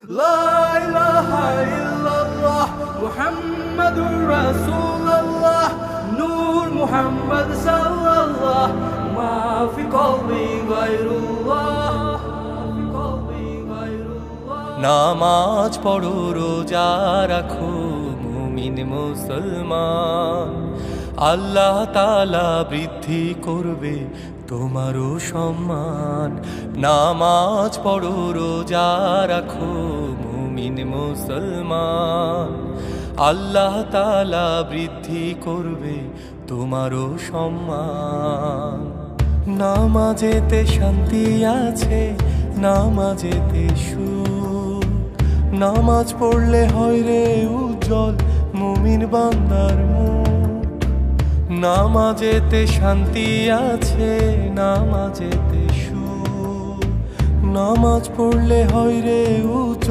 লা ইলাহা ইল্লাল্লাহ মুহাম্মাদুর রাসূলুল্লাহ নূর মুহাম্মদ সাল্লাল্লাহ মা ফি কলবি গায়রুল্লাহ নামাজ পড়ো রোজা রাখো মুমিন মুসলমান, আল্লাহ তাআলা বৃদ্ধি করবে তোমারও সম্মান। নামাজ পড়ো রোজা রাখো মুমিন মুসলমান, আল্লাহ তাআলা বৃদ্ধি করবে তোমারও সম্মান। নামাজেতে শান্তি আছে, নামাজেতে সুখ, নামাজ পড়লে হয় রে উজ্জ্বল মুমিন বান্দার মুখ। নামাজেতে শান্তি আছে, নামাজেতে সুখ, নামাজ পড়লে হয় রে উজ্জ্বল